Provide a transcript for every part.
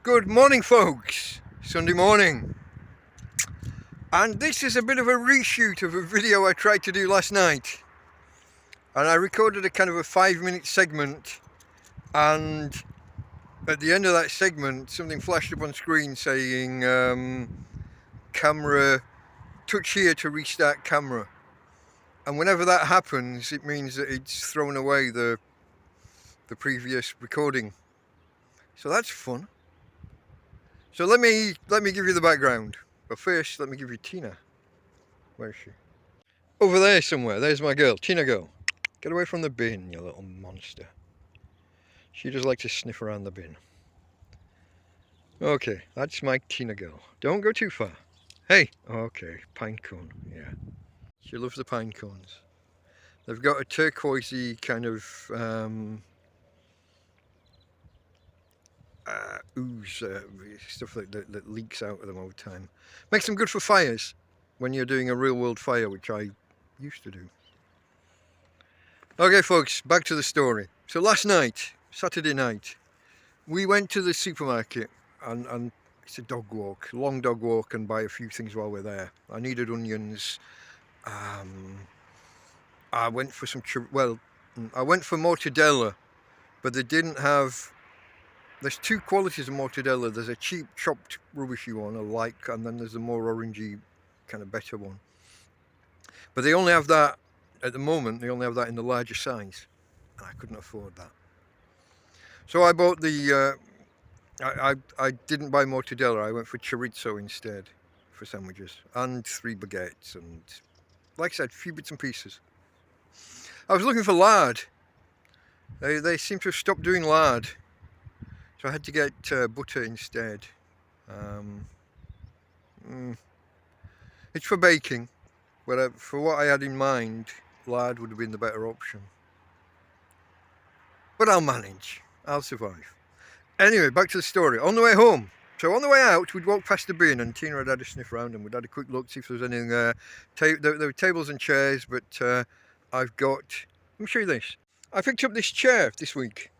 Good morning, folks. Sunday morning. And this is a bit of a reshoot of a video I tried to do last night. And I recorded a kind of a 5-minute segment, and at the end of that segment something flashed up on screen saying camera, touch here to restart camera. And whenever that happens, it means that it's thrown away the previous recording. So that's fun. So let me give you the background. But first, let me give you Tina. Where is she? Over there somewhere. There's my girl, Tina girl. Get away from the bin, you little monster. She does like to sniff around the bin. Okay, that's my Tina girl. Don't go too far. Hey, okay, pine cone, yeah. She loves the pine cones. They've got a turquoisey kind of ooze, stuff that leaks out of them all the time. Makes them good for fires when you're doing a real world fire, which I used to do. Okay folks, back to the story. So last night, Saturday night, we went to the supermarket and it's a dog walk, long dog walk, and buy a few things while we're there. I needed onions. I went for some, I went for mortadella, but they didn't have. There's two qualities of mortadella. There's a cheap chopped rubbishy one I like, and then there's a more orangey kind of better one. But they only have that at the moment. They only have that in the larger size, and I couldn't afford that. So I bought the. I didn't buy mortadella. I went for chorizo instead for sandwiches, and 3 baguettes, and like I said, a few bits and pieces. I was looking for lard. They seem to have stopped doing lard. So I had to get butter instead. It's for baking, but for what I had in mind, lard would have been the better option. But I'll manage. I'll survive. Anyway, back to the story. On the way home. So on the way out, we'd walked past the bin, and Tina had a sniff around, and we'd had a quick look, see if there was anything there. There were tables and chairs, but I've got... Let me show you this. I picked up this chair this week.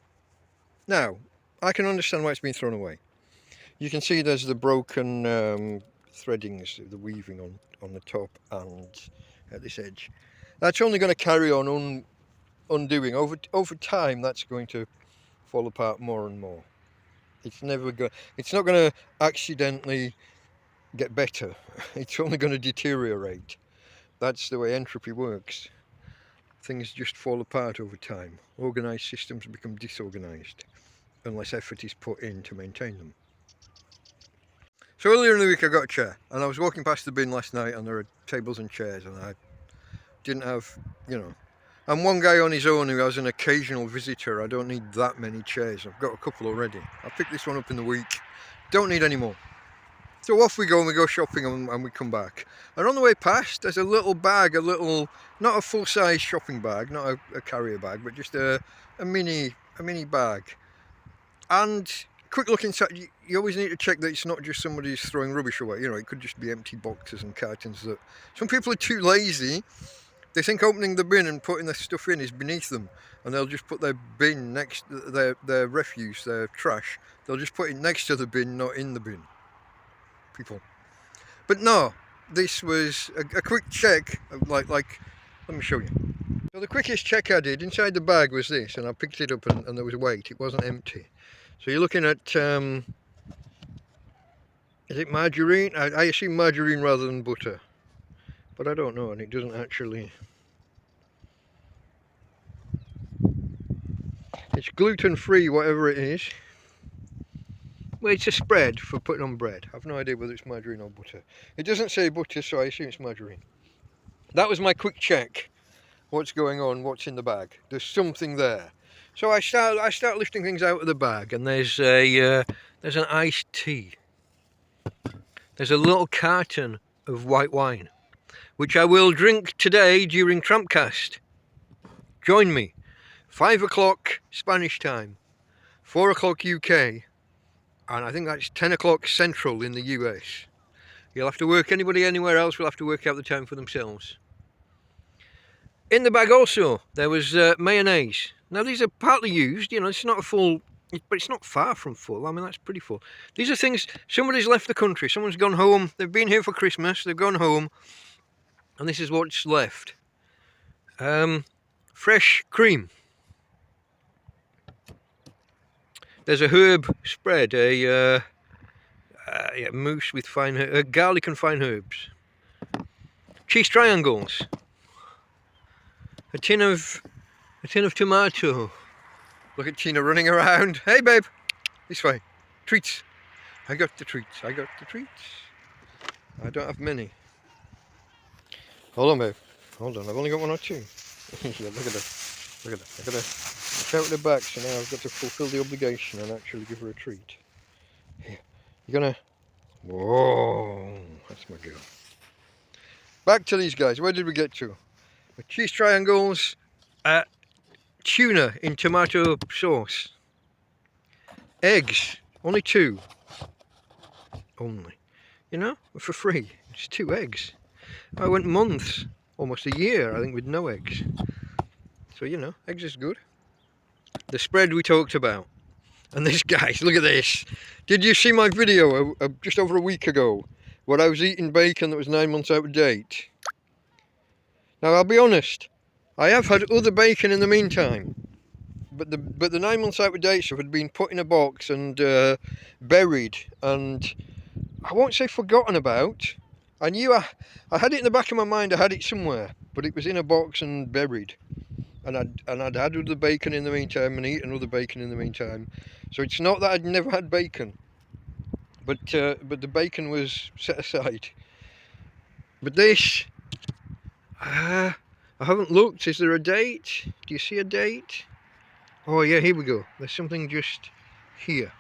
Now, I can understand why it's been thrown away. You can see there's the broken threadings, the weaving on the top and at this edge. That's only going to carry on undoing. Over time, that's going to fall apart more and more. It's not going to accidentally get better. It's only going to deteriorate. That's the way entropy works. Things just fall apart over time. Organised systems become disorganised unless effort is put in to maintain them. So earlier in the week I got a chair, and I was walking past the bin last night, and there are tables and chairs, and I didn't have, I'm one guy on his own who has an occasional visitor. I don't need that many chairs. I've got a couple already. I picked this one up in the week. Don't need any more. So off we go, and we go shopping, and we come back. And on the way past, there's a little bag, not a full-size shopping bag, not a carrier bag, but just a mini bag. And quick look inside, you always need to check that it's not just somebody who's throwing rubbish away. It could just be empty boxes and cartons that some people are too lazy. They think opening the bin and putting their stuff in is beneath them, and they'll just put their bin next to their refuse, their trash. They'll just put it next to the bin, not in the bin. People. But no, this was a quick check, like let me show you. So the quickest check I did, inside the bag was this, and I picked it up and there was weight. It wasn't empty. So you're looking at, is it margarine? I assume margarine rather than butter. But I don't know, and it doesn't actually... It's gluten-free, whatever it is. Well, it's a spread for putting on bread. I've no idea whether it's margarine or butter. It doesn't say butter, so I assume it's margarine. That was my quick check. What's going on, what's in the bag. There's something there. So I start lifting things out of the bag, and there's an iced tea. There's a little carton of white wine, which I will drink today during TrampCast. Join me. 5 o'clock Spanish time, 4 o'clock UK, and I think that's 10 o'clock Central in the US. You'll have to work, anybody anywhere else will have to work out the time for themselves. In the bag also, there was mayonnaise. Now these are partly used, it's not a full But it's not far from full. I mean, that's pretty full. These are things, somebody's left the country, someone's gone home, they've been here for Christmas, they've gone home, and this is what's left. Fresh cream. There's a herb spread, a mousse with fine garlic and fine herbs. Cheese triangles. A tin of tomato. Look at Tina running around. Hey babe, this way. Treats. I got the treats. I got the treats. I don't have many. Hold on babe. Hold on. I've only got one or two. Yeah, look at that. Look at that. I gotta shout at the back, so now I've got to fulfill the obligation and actually give her a treat. Here. You're gonna. Whoa, that's my girl. Back to these guys. Where did we get to? The cheese triangles, tuna in tomato sauce, eggs, only 2. Only, you know, for free. It's 2 eggs. I went months, almost a year, I think, with no eggs. So you know, eggs is good. The spread we talked about, and this guys, look at this. Did you see my video just over a week ago where I was eating bacon that was 9 months out of date? Now I'll be honest, I have had other bacon in the meantime, but the 9 months out of date stuff had been put in a box and buried, and I won't say forgotten about. I knew I had it in the back of my mind. I had it somewhere, but it was in a box and buried. And I'd had other bacon in the meantime and eaten other bacon in the meantime. So it's not that I'd never had bacon, but the bacon was set aside. But this, I haven't looked. Is there a date? Do you see a date? Oh yeah, here we go. There's something just here.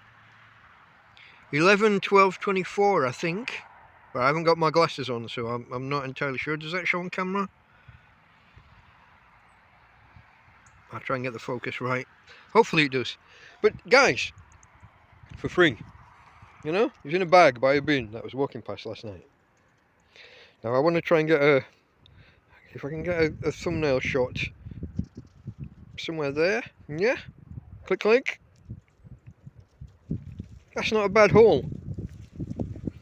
11/12/24, I think. But I haven't got my glasses on, so I'm not entirely sure. Does that show on camera? I'll try and get the focus right. Hopefully it does. But guys, for free. You know, it was in a bag by a bin that I was walking past last night. Now I want to try and get if I can get a thumbnail shot somewhere there. Yeah? Click, click. That's not a bad haul.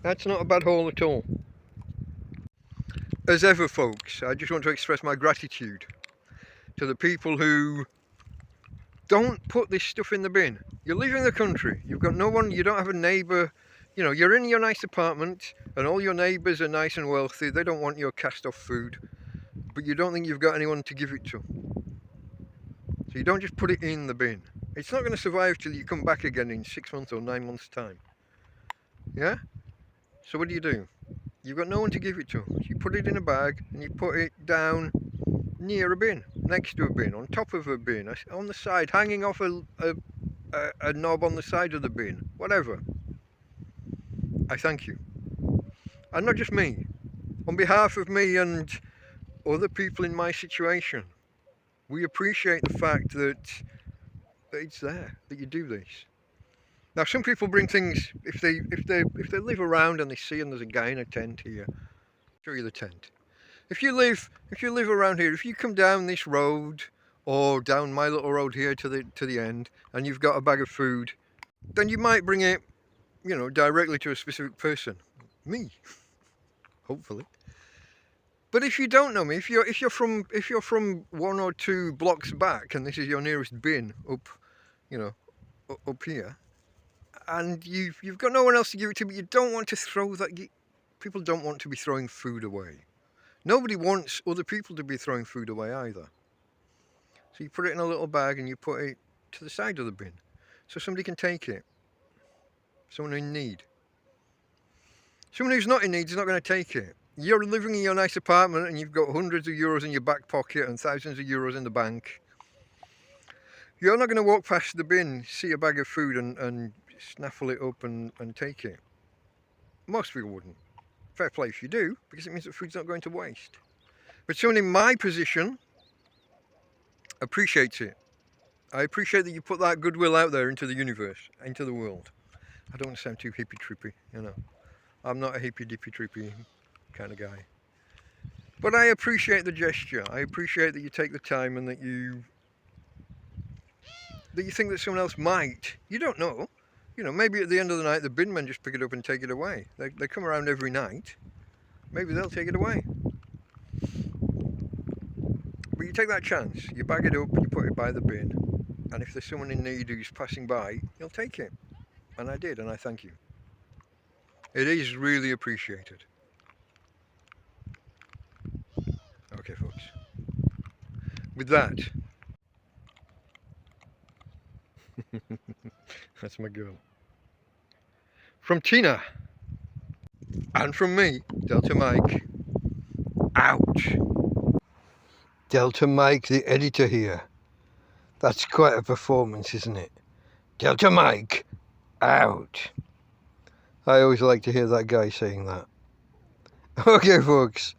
That's not a bad haul at all. As ever, folks, I just want to express my gratitude to the people who don't put this stuff in the bin. You're leaving the country, you've got no one, you don't have a neighbour, you know, you're in your nice apartment and all your neighbours are nice and wealthy, they don't want your cast off food, but you don't think you've got anyone to give it to. So you don't just put it in the bin. It's not going to survive till you come back again in 6 months or 9 months time. Yeah? So what do? You've got no one to give it to. So you put it in a bag and you put it down near a bin, next to a bin, on top of a bin, on the side, hanging off a knob on the side of the bin, whatever. I thank you. And not just me. On behalf of me and other people in my situation, we appreciate the fact that it's there, that you do this. Now some people bring things, if they live around and they see and there's a guy in a tent here, show you the tent. If you live around here, if you come down this road or down my little road here to the end and you've got a bag of food, then you might bring it, you know, directly to a specific person. Me. Hopefully. But if you don't know me, if you're from 1 or 2 blocks back and this is your nearest bin up, you know, up here, and you've got no one else to give it to, but you don't want to throw that. People don't want to be throwing food away. Nobody wants other people to be throwing food away either. So you put it in a little bag and you put it to the side of the bin, so somebody can take it. Someone in need. Someone who's not in need is not going to take it. You're living in your nice apartment and you've got hundreds of euros in your back pocket and thousands of euros in the bank. You're not going to walk past the bin, see a bag of food and snaffle it up and take it. Most people wouldn't. Fair play if you do, because it means that food's not going to waste. But someone in my position appreciates it. I appreciate that you put that goodwill out there into the universe, into the world. I don't want to sound too hippy-trippy, you know. I'm not a hippy-dippy-trippy kind of guy. But I appreciate the gesture. I appreciate that you take the time and that you that you think that someone else might. You don't know. You know, maybe at the end of the night the bin men just pick it up and take it away. They come around every night. Maybe they'll take it away. But you take that chance. You bag it up, you put it by the bin, and if there's someone in need who's passing by, you'll take it. And I did, and I thank you. It is really appreciated. Okay, folks. With that, that's my girl. From Tina, and from me, Delta Mike, out. Delta Mike, the editor here. That's quite a performance, isn't it? Delta Mike, out. I always like to hear that guy saying that. Okay, folks.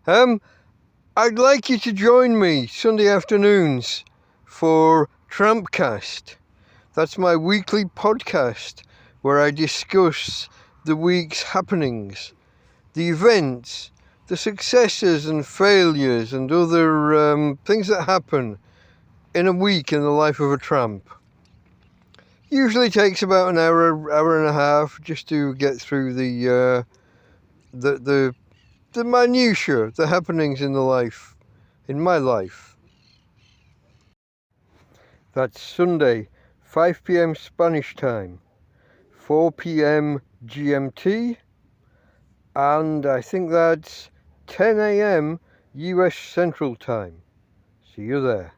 I'd like you to join me Sunday afternoons for TrampCast. That's my weekly podcast where I discuss the week's happenings, the events, the successes and failures and other things that happen in a week in the life of a tramp. Usually takes about an hour and a half just to get through the minutiae, the happenings in my life. That's Sunday, 5 p.m. Spanish time, 4 p.m. GMT, and I think that's 10 a.m. US Central Time. See you there.